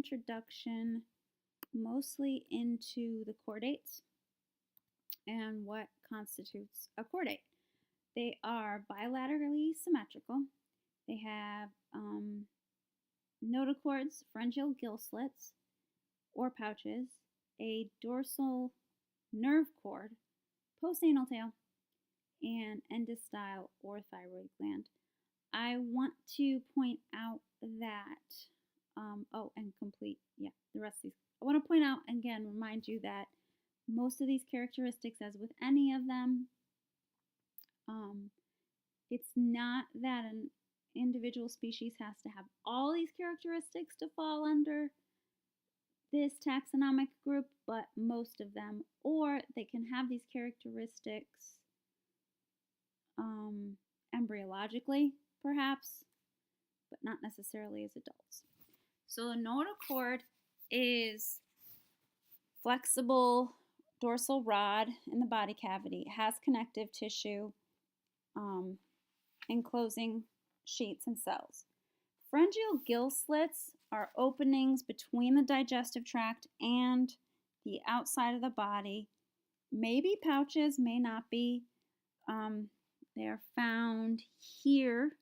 introduction mostly into the chordates and what constitutes a chordate. They are bilaterally symmetrical. They have notochords, pharyngeal gill slits or pouches, a dorsal nerve cord, postanal tail, and endostyle or thyroid gland. I want to point out that, the rest of these. I want to point out again, remind you that most of these characteristics, as with any of them, it's not that an individual species has to have all these characteristics to fall under this taxonomic group, but most of them, or they can have these characteristics embryologically, perhaps, but not necessarily as adults. So the notochord is flexible dorsal rod in the body cavity. It has connective tissue enclosing sheets and cells. Pharyngeal gill slits are openings between the digestive tract and the outside of the body. Maybe pouches, may not be. They are found here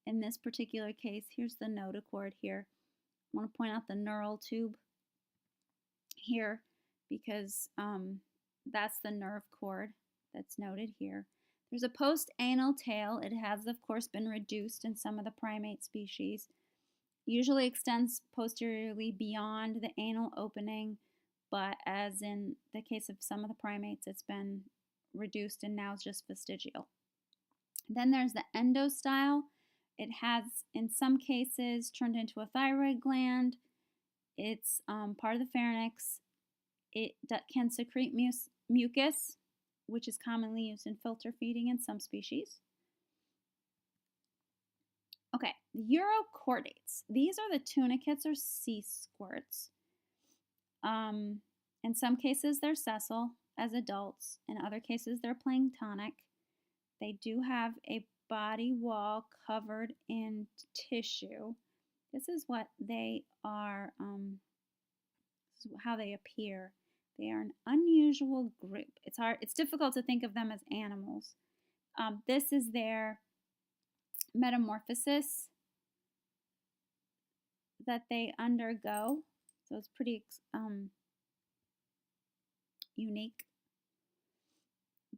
in this particular case. Here's the notochord here. I want to point out the neural tube here because that's the nerve cord that's noted here. There's a postanal tail. It has, of course, been reduced in some of the primate species. Usually extends posteriorly beyond the anal opening, but as in the case of some of the primates, it's been reduced and now it's just vestigial. Then there's the endostyle. It has, in some cases, turned into a thyroid gland. It's part of the pharynx. It can secrete mucus, which is commonly used in filter feeding in some species. Okay, the urochordates. These are the tunicates or sea squirts. In some cases, they're sessile as adults. In other cases, they're planktonic. They do have a body wall covered in tissue. This is what they are, this is how they appear. They are an unusual group. It's difficult to think of them as animals. This is their metamorphosis that they undergo. So it's pretty unique.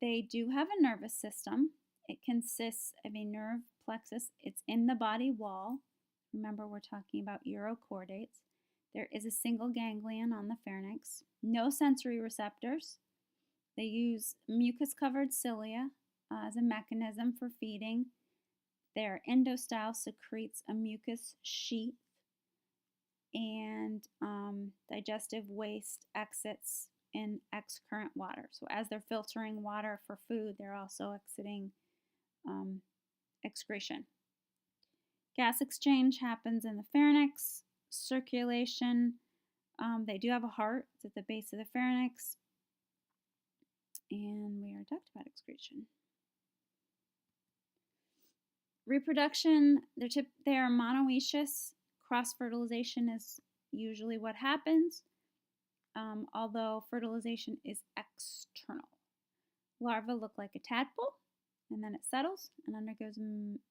They do have a nervous system. It consists of a nerve plexus. It's in the body wall. Remember, we're talking about urochordates. There is a single ganglion on the pharynx. No sensory receptors. They use mucus-covered cilia as a mechanism for feeding. Their endostyle secretes a mucus sheath, and digestive waste exits in excurrent water. So as they're filtering water for food, they're also exiting excretion. Gas exchange happens in the pharynx. Circulation, they do have a heart. It's at the base of the pharynx. And we already talked about excretion. Reproduction, they are monoecious. Cross-fertilization is usually what happens, although fertilization is external. Larvae look like a tadpole, and then it settles and undergoes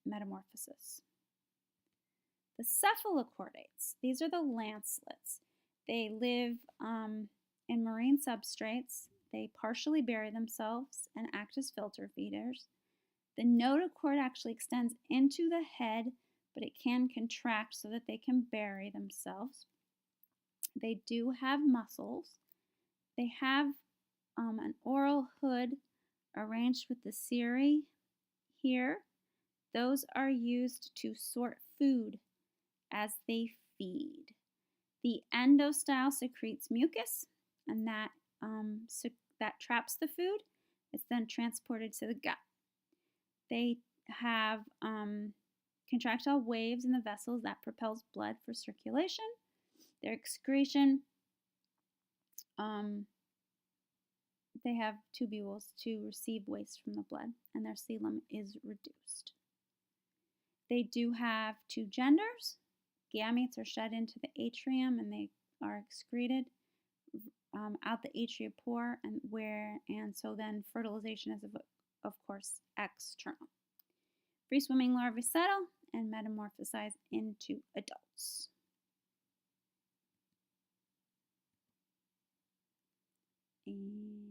metamorphosis. The cephalochordates, these are the lancelets. They live in marine substrates. They partially bury themselves and act as filter feeders. The notochord actually extends into the head, but it can contract so that they can bury themselves. They do have muscles. They have an oral hood arranged with the cirri here. Those are used to sort food as they feed. The endostyle secretes mucus, and that traps the food. It's then transported to the gut. They have contractile waves in the vessels that propels blood for circulation. Their excretion, they have tubules to receive waste from the blood, and their coelom is reduced. They do have two genders. gametes are shed into the atrium and they are excreted out the atriopore, and so then fertilization is of course external. Free swimming larvae settle and metamorphosize into adults. And